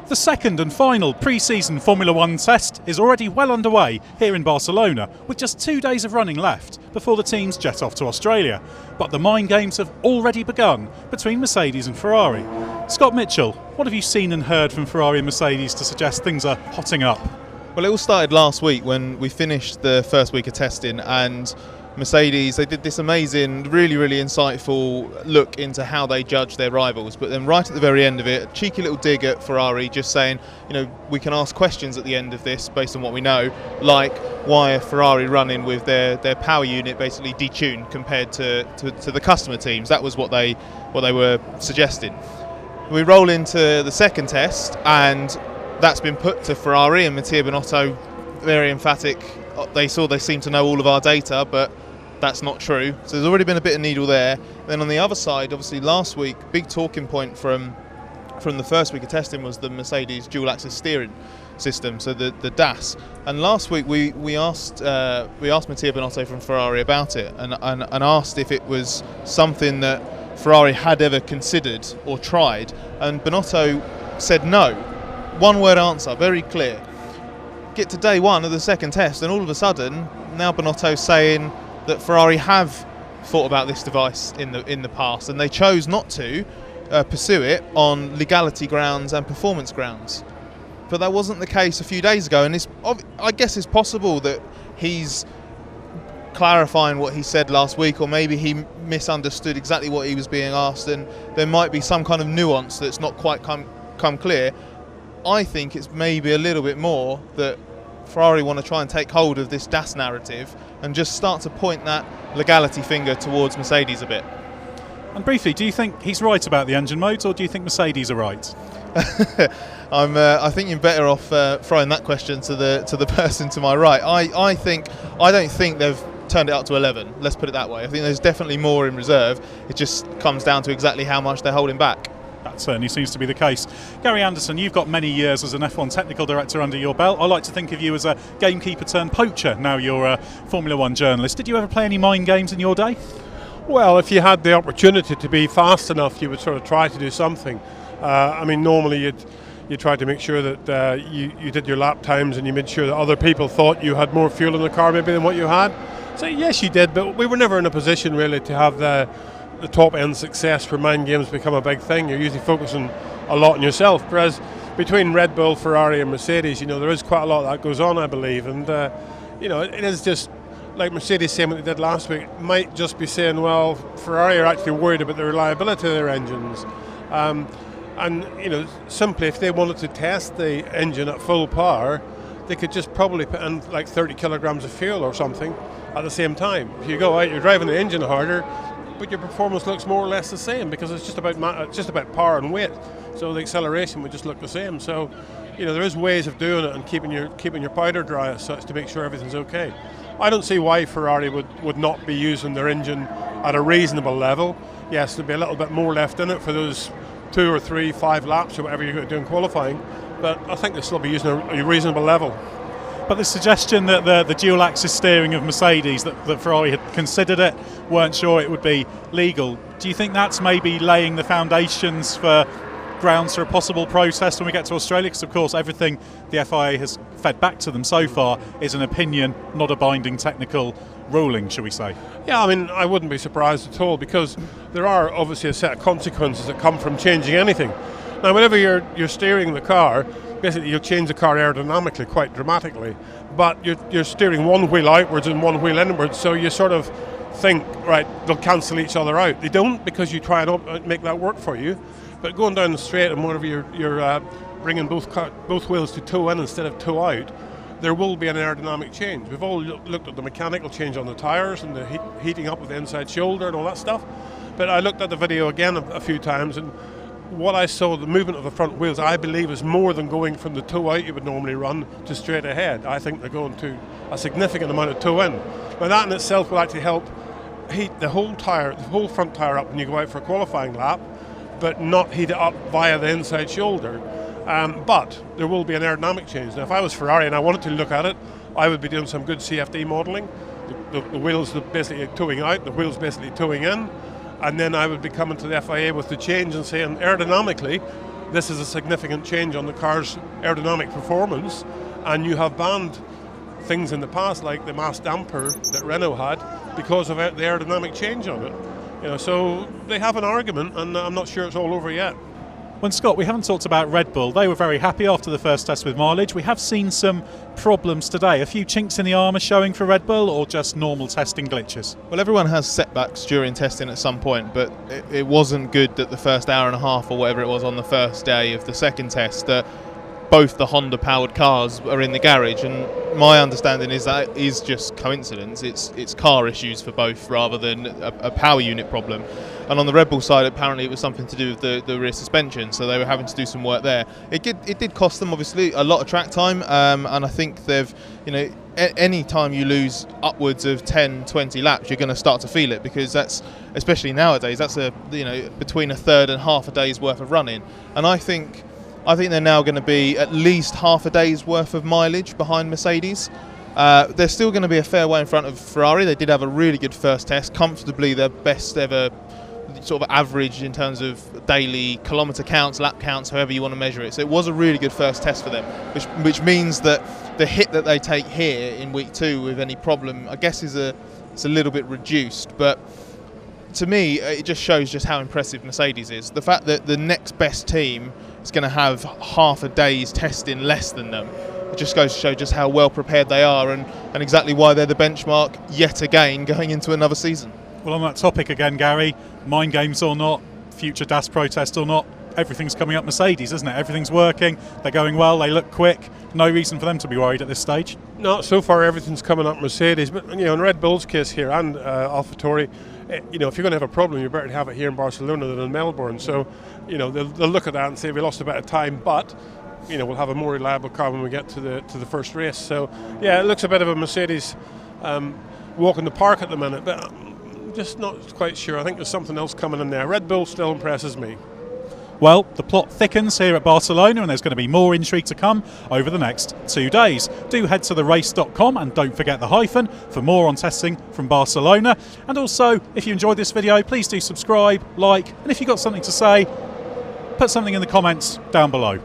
The second and final pre-season Formula One test is already well underway here in Barcelona, with just 2 days of running left before the teams jet off to Australia. But the mind games have already begun between Mercedes and Ferrari. Scott Mitchell, what have you seen and heard from Ferrari and Mercedes to suggest things are hotting up? Well, it all started last week when we finished the first week of testing, and Mercedes, they did this amazing, really insightful look into how they judge their rivals. But then right at the very end of it, a cheeky little dig at Ferrari, just saying, you know, we can ask questions at the end of this based on what we know, like why are Ferrari running with their power unit basically detuned compared to the customer teams. That was what they were suggesting. We roll into the second test, and that's been put to Ferrari, and Mattia Binotto, very emphatic. They seem to know all of our data, but that's not true. So there's already been a bit of needle there. Then on the other side, obviously last week, big talking point from the first week of testing was the Mercedes dual axis steering system, so the DAS. And last week we asked Mattia Binotto from Ferrari about it, and asked if it was something that Ferrari had ever considered or tried, and Binotto said no. One word answer, very clear. Get to day one of the second test, and all of a sudden now Binotto's saying that Ferrari have thought about this device in the past, and they chose not to pursue it on legality grounds and performance grounds. But that wasn't the case a few days ago, and I guess it's possible that he's clarifying what he said last week, or maybe he misunderstood exactly what he was being asked, and there might be some kind of nuance that's not quite come clear. I think it's maybe a little bit more that Ferrari want to try and take hold of this DAS narrative and just start to point that legality finger towards Mercedes a bit. And briefly, do you think he's right about the engine modes, or do you think Mercedes are right? I think you're better off throwing that question to the person to my right. I don't think they've turned it up to 11. Let's put it that way. I think there's definitely more in reserve. It just comes down to exactly how much they're holding back. That certainly seems to be the case. Gary Anderson, you've got many years as an F1 technical director under your belt. I like to think of you as a gamekeeper turned poacher. Now you're a Formula One journalist. Did you ever play any mind games in your day? Well, if you had the opportunity to be fast enough, you would sort of try to do something. I mean, normally you try to make sure that you did your lap times, and you made sure that other people thought you had more fuel in the car maybe than what you had. So yes, you did, but we were never in a position really to have the top end success for mind games become a big thing. You're usually focusing a lot on yourself, whereas between Red Bull, Ferrari and Mercedes, there is quite a lot that goes on, I believe, and it is just like Mercedes saying what they did last week. It might just be saying, well, Ferrari are actually worried about the reliability of their engines, and simply if they wanted to test the engine at full power, they could just probably put in like 30 kilograms of fuel or something at the same time. If you go out, you're driving the engine harder, but your performance looks more or less the same, because it's just about power and weight. So the acceleration would just look the same. So, there is ways of doing it and keeping your powder dry as such to make sure everything's okay. I don't see why Ferrari would not be using their engine at a reasonable level. Yes, there'd be a little bit more left in it for those 2 or 3, 5 laps or whatever you're going to do in qualifying, but I think they'll still be using a reasonable level. But the suggestion that the dual axis steering of Mercedes, that Ferrari had considered it, weren't sure it would be legal, do you think that's maybe laying the foundations for grounds for a possible protest when we get to Australia? Because of course everything the FIA has fed back to them so far is an opinion, not a binding technical ruling, shall we say? Yeah, I mean, I wouldn't be surprised at all, because there are obviously a set of consequences that come from changing anything. Now, whenever you're steering the car, basically you'll change the car aerodynamically quite dramatically, but you're steering one wheel outwards and one wheel inwards, so you sort of think, right, they'll cancel each other out. They don't, because you try and make that work for you. But going down the straight, and whenever you're bringing both wheels to toe in instead of toe out, there will be an aerodynamic change. We've all looked at the mechanical change on the tyres and the heating up of the inside shoulder and all that stuff. But I looked at the video again a few times, and what I saw, the movement of the front wheels, I believe is more than going from the toe out you would normally run to straight ahead. I think they're going to a significant amount of toe in. Now that in itself will actually help heat the whole front tyre up when you go out for a qualifying lap, but not heat it up via the inside shoulder. But there will be an aerodynamic change. Now, if I was Ferrari and I wanted to look at it, I would be doing some good CFD modelling. The wheels are basically towing out, the wheels basically towing in, and then I would be coming to the FIA with the change and saying, aerodynamically, this is a significant change on the car's aerodynamic performance, and you have banned things in the past like the mass damper that Renault had because of the aerodynamic change on it. So they have an argument, and I'm not sure it's all over yet. When Scott, we haven't talked about Red Bull. They were very happy after the first test with mileage. We have seen some problems today. A few chinks in the armour showing for Red Bull, or just normal testing glitches? Well, everyone has setbacks during testing at some point, but it wasn't good that the first hour and a half or whatever it was on the first day of the second test that both the Honda-powered cars are in the garage, and my understanding is that is just coincidence. It's car issues for both rather than a power unit problem. And on the Red Bull side, apparently it was something to do with the rear suspension, so they were having to do some work there. It did cost them, obviously, a lot of track time, and I think they've, any time you lose upwards of 10, 20 laps, you're going to start to feel it, because that's, especially nowadays, that's between a third and half a day's worth of running. And I think they're now going to be at least half a day's worth of mileage behind Mercedes. They're still going to be a fair way in front of Ferrari. They did have a really good first test, comfortably their best ever sort of average in terms of daily kilometre counts, lap counts, however you want to measure it. So it was a really good first test for them, which means that the hit that they take here in week 2 with any problem, I guess, it's a little bit reduced. But to me, it just shows just how impressive Mercedes is. The fact that the next best team is going to have half a day's testing less than them, it just goes to show just how well prepared they are, and exactly why they're the benchmark yet again going into another season. Well, on that topic again, Gary, mind games or not, future DAS protest or not, everything's coming up Mercedes, isn't it? Everything's working, they're going well, they look quick. No reason for them to be worried at this stage. No, so far everything's coming up Mercedes, but in Red Bull's case here and AlphaTauri, if you're going to have a problem, you're better to have it here in Barcelona than in Melbourne. So, they'll look at that and say we lost a bit of time, but we'll have a more reliable car when we get to the first race. So, yeah, it looks a bit of a Mercedes walk in the park at the minute, but I'm just not quite sure. I think there's something else coming in there. Red Bull still impresses me. Well, the plot thickens here at Barcelona, and there's going to be more intrigue to come over the next 2 days. Do head to therace.com and don't forget the hyphen for more on testing from Barcelona. And also, if you enjoyed this video, please do subscribe, like, and if you've got something to say, put something in the comments down below.